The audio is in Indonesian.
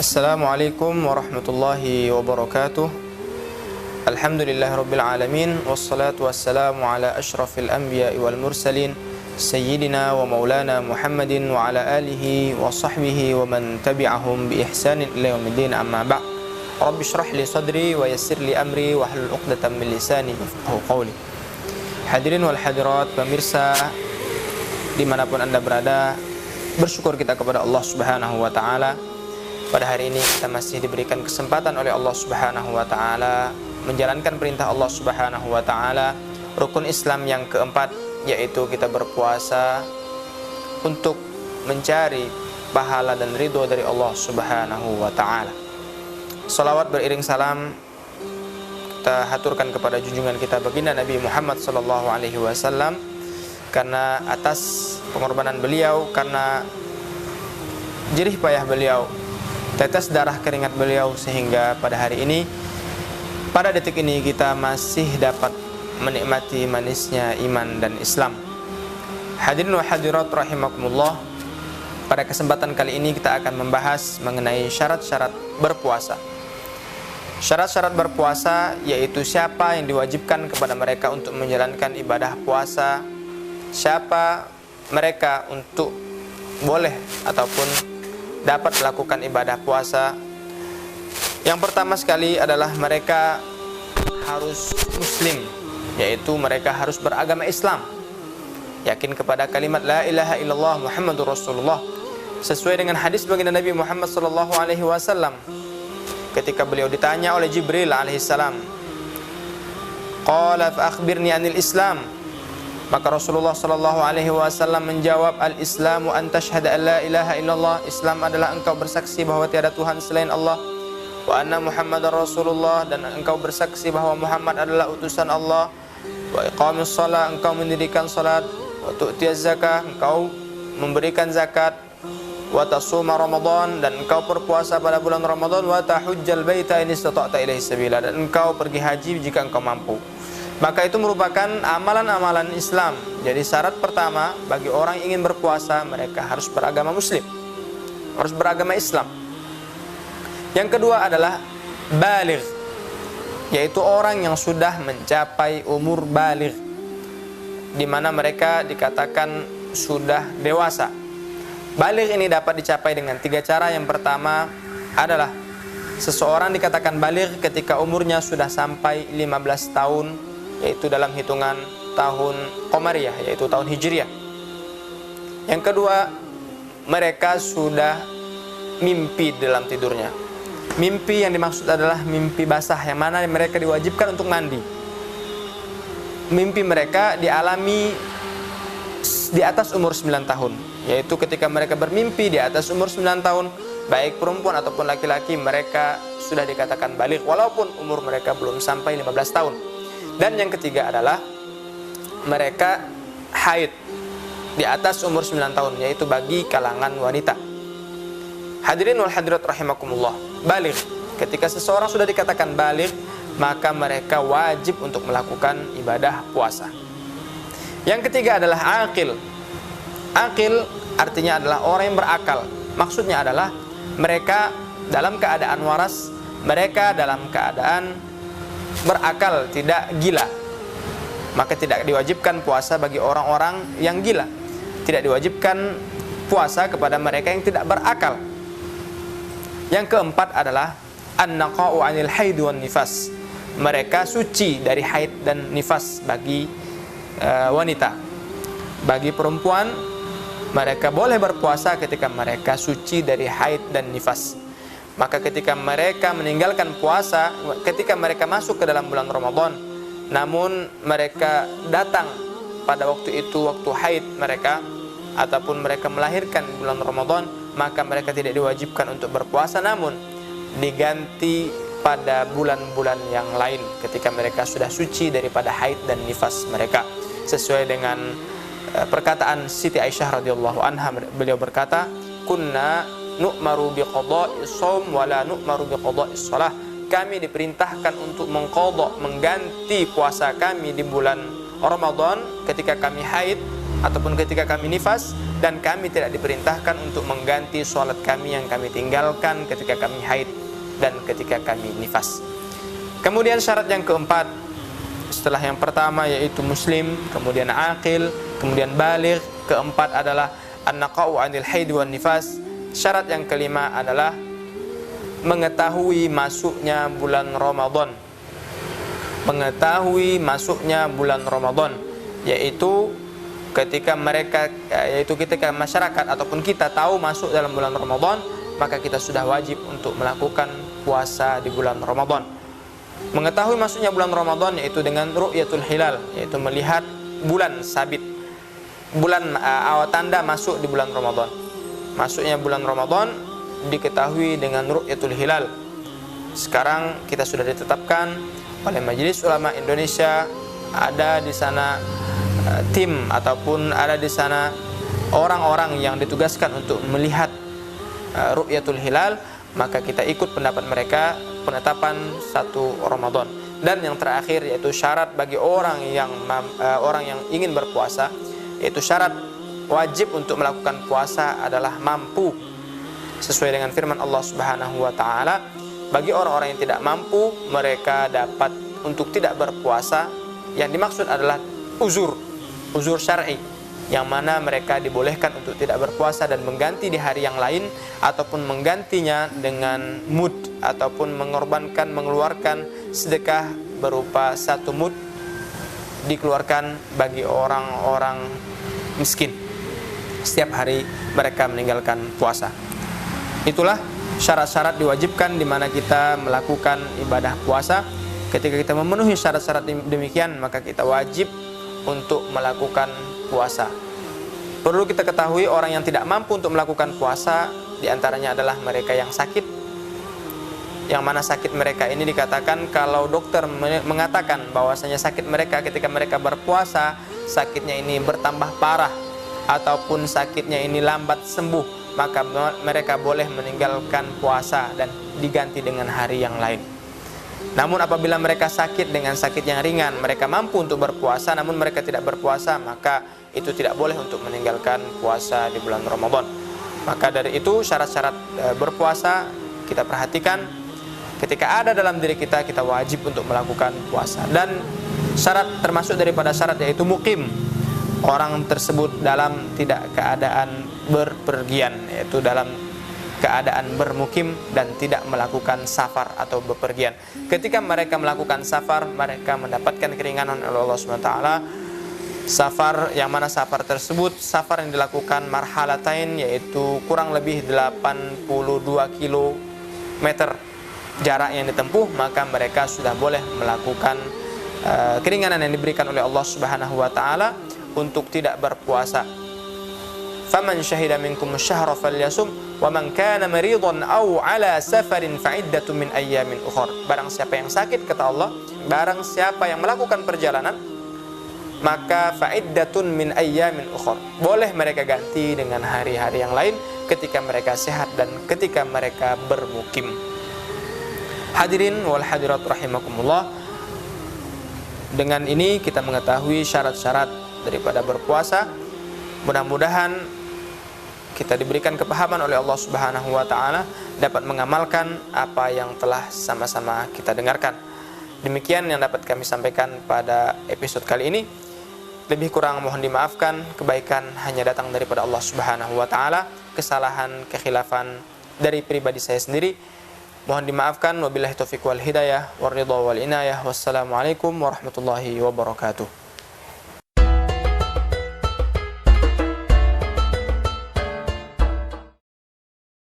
Assalamualaikum warahmatullahi wabarakatuh. Alhamdulillahirabbil alamin wassalatu wassalamu ala asyrafil anbiya'i wal mursalin sayyidina wa maulana Muhammadin wa ala alihi wa sahbihi wa man tabi'ahum bi ihsanin ila yaumiddin, amma ba'd. Rabbi shrah li sadri wa yassir li amri wa hlul 'uqdatam min lisani yafqahu qawli. Hadirin wal hadirat, pemirsa dimanapun Anda berada, bersyukur kita kepada Allah Subhanahu wa taala. Pada hari ini kita masih diberikan kesempatan oleh Allah Subhanahu wa taala menjalankan perintah Allah Subhanahu wa taala, rukun Islam yang keempat, yaitu kita berpuasa untuk mencari pahala dan ridho dari Allah Subhanahu wa taala. Salawat beriring salam kita haturkan kepada junjungan kita baginda Nabi Muhammad sallallahu alaihi wasallam, karena atas pengorbanan beliau, karena jerih payah beliau, tetes darah keringat beliau, sehingga pada hari ini, pada detik ini kita masih dapat menikmati manisnya iman dan Islam. Hadirin wa hadirat rahimakumullah, pada kesempatan kali ini kita akan membahas mengenai syarat-syarat berpuasa. Syarat-syarat berpuasa yaitu siapa yang diwajibkan kepada mereka untuk menjalankan ibadah puasa, siapa mereka untuk boleh ataupun dapat melakukan ibadah puasa. Yang pertama sekali adalah mereka harus muslim, yaitu mereka harus beragama Islam, yakin kepada kalimat la ilaha illallah Muhammadur Rasulullah, sesuai dengan hadis baginda Nabi Muhammad sallallahu alaihi wasallam ketika beliau ditanya oleh Jibril alaihi salam, qala fa akhbirni anil Islam. Maka Rasulullah sallallahu alaihi wasallam menjawab, al-Islamu an tashhada an la ilaha illallah. Islam adalah engkau bersaksi bahwa tiada Tuhan selain Allah, wa anna Muhammadar Rasulullah, dan engkau bersaksi bahwa Muhammad adalah utusan Allah, wa iqamis shalah, engkau mendirikan salat, wa tu'tiyaz zakah, engkau memberikan zakat, wa tasuma Ramadan, dan engkau berpuasa pada bulan Ramadan, wa tahujjal baita in istata'ta ilaihi sabila, dan engkau pergi haji jika engkau mampu. Maka itu merupakan amalan-amalan Islam. Jadi syarat pertama bagi orang yang ingin berpuasa, mereka harus beragama Muslim, harus beragama Islam. Yang kedua adalah baligh, yaitu orang yang sudah mencapai umur baligh, di mana mereka dikatakan sudah dewasa. Baligh ini dapat dicapai dengan tiga cara. Yang pertama adalah seseorang dikatakan baligh ketika umurnya sudah sampai 15 tahun, yaitu dalam hitungan tahun Qamariyah, yaitu tahun Hijriah. Yang kedua, mereka sudah mimpi dalam tidurnya. Mimpi yang dimaksud adalah mimpi basah, yang mana mereka diwajibkan untuk mandi. Mimpi mereka dialami di atas umur 9 tahun, yaitu ketika mereka bermimpi di atas umur 9 tahun, baik perempuan ataupun laki-laki, mereka sudah dikatakan baligh walaupun umur mereka belum sampai 15 tahun. Dan yang ketiga adalah mereka haid di atas umur 9 tahun, yaitu bagi kalangan wanita. Hadirin wal hadirat rahimakumullah, baligh, ketika seseorang sudah dikatakan baligh, maka mereka wajib untuk melakukan ibadah puasa. Yang ketiga adalah aqil. Aqil artinya adalah orang yang berakal. Maksudnya adalah mereka dalam keadaan waras, mereka dalam keadaan berakal, tidak gila. Maka tidak diwajibkan puasa bagi orang-orang yang gila. Tidak diwajibkan puasa kepada mereka yang tidak berakal. Yang keempat adalah an-naqa'u 'anil haid wan nifas. Mereka suci dari haid dan nifas bagi wanita. Bagi perempuan, mereka boleh berpuasa ketika mereka suci dari haid dan nifas. Maka ketika mereka meninggalkan puasa, ketika mereka masuk ke dalam bulan Ramadan, namun mereka datang pada waktu itu, waktu haid mereka, ataupun mereka melahirkan bulan Ramadan, maka mereka tidak diwajibkan untuk berpuasa, namun diganti pada bulan-bulan yang lain ketika mereka sudah suci daripada haid dan nifas mereka. Sesuai dengan perkataan Siti Aisyah radhiyallahu anha, beliau berkata, kunna nu'maru biqada'is shaum wa la nu'maru biqada'is shalah. Kami diperintahkan untuk mengqadha, mengganti puasa kami di bulan Ramadan ketika kami haid, ataupun ketika kami nifas, dan kami tidak diperintahkan untuk mengganti sholat kami yang kami tinggalkan ketika kami haid dan ketika kami nifas. Kemudian syarat yang keempat, setelah yang pertama yaitu muslim, kemudian aqil, kemudian baligh, keempat adalah an-naqa'u 'anil haid wan nifas. Syarat yang kelima adalah mengetahui masuknya bulan Ramadan. Mengetahui masuknya bulan Ramadan, yaitu ketika masyarakat ataupun kita tahu masuk dalam bulan Ramadan, maka kita sudah wajib untuk melakukan puasa di bulan Ramadan. Mengetahui masuknya bulan Ramadan yaitu dengan ru'yatul hilal, yaitu melihat bulan sabit, bulan awal tanda masuk di bulan Ramadan. Masuknya bulan Ramadan diketahui dengan ru'yatul hilal. Sekarang kita sudah ditetapkan oleh Majelis Ulama Indonesia, ada di sana tim ataupun ada di sana orang-orang yang ditugaskan untuk melihat ru'yatul hilal, maka kita ikut pendapat mereka penetapan 1 Ramadan. Dan yang terakhir yaitu syarat bagi orang yang ingin berpuasa, yaitu syarat wajib untuk melakukan puasa adalah mampu, sesuai dengan firman Allah Subhanahu wa taala, bagi orang-orang yang tidak mampu mereka dapat untuk tidak berpuasa. Yang dimaksud adalah uzur syar'i, yang mana mereka dibolehkan untuk tidak berpuasa dan mengganti di hari yang lain, ataupun menggantinya dengan mud, ataupun mengeluarkan sedekah berupa 1 mud dikeluarkan bagi orang-orang miskin setiap hari mereka meninggalkan puasa. Itulah syarat-syarat diwajibkan di mana kita melakukan ibadah puasa. Ketika kita memenuhi syarat-syarat demikian, maka kita wajib untuk melakukan puasa. Perlu kita ketahui, orang yang tidak mampu untuk melakukan puasa diantaranya adalah mereka yang sakit, yang mana sakit mereka ini dikatakan, kalau dokter mengatakan bahwasanya sakit mereka ketika mereka berpuasa, sakitnya ini bertambah parah ataupun sakitnya ini lambat sembuh, maka mereka boleh meninggalkan puasa dan diganti dengan hari yang lain. Namun apabila mereka sakit dengan sakit yang ringan, mereka mampu untuk berpuasa namun mereka tidak berpuasa, maka itu tidak boleh untuk meninggalkan puasa di bulan Ramadan. Maka dari itu syarat-syarat berpuasa kita perhatikan. Ketika ada dalam diri kita, kita wajib untuk melakukan puasa. Dan syarat termasuk daripada syarat yaitu mukim. Orang tersebut dalam tidak keadaan berpergian, yaitu dalam keadaan bermukim dan tidak melakukan safar atau bepergian. Ketika mereka melakukan safar, mereka mendapatkan keringanan oleh Allah SWT. Safar yang mana safar tersebut safar yang dilakukan marhalatain, yaitu kurang lebih 82 km jarak yang ditempuh, maka mereka sudah boleh melakukan keringanan yang diberikan oleh Allah Subhanahu wa taala untuk tidak berpuasa. Faman syahida minkum asyhara falyasum wa man kana maridan aw ala safarin fa'iddatun min ayyamin ukhra. Barang siapa yang sakit, kata Allah, barang siapa yang melakukan perjalanan, maka fa'iddatun min ayyamin ukhra. Boleh mereka ganti dengan hari-hari yang lain ketika mereka sehat dan ketika mereka bermukim. Hadirin wal hadirat rahimakumullah. Dengan ini kita mengetahui syarat-syarat daripada berpuasa. Mudah-mudahan kita diberikan kepahaman oleh Allah Subhanahu wa taala, dapat mengamalkan apa yang telah sama-sama kita dengarkan. Demikian yang dapat kami sampaikan pada episode kali ini. Lebih kurang mohon dimaafkan. Kebaikan hanya datang daripada Allah Subhanahu wa taala. Kesalahan, kekhilafan dari pribadi saya sendiri mohon dimaafkan. Wabillahi taufiq wal hidayah, waridha wal inayah. Wassalamualaikum warahmatullahi wabarakatuh.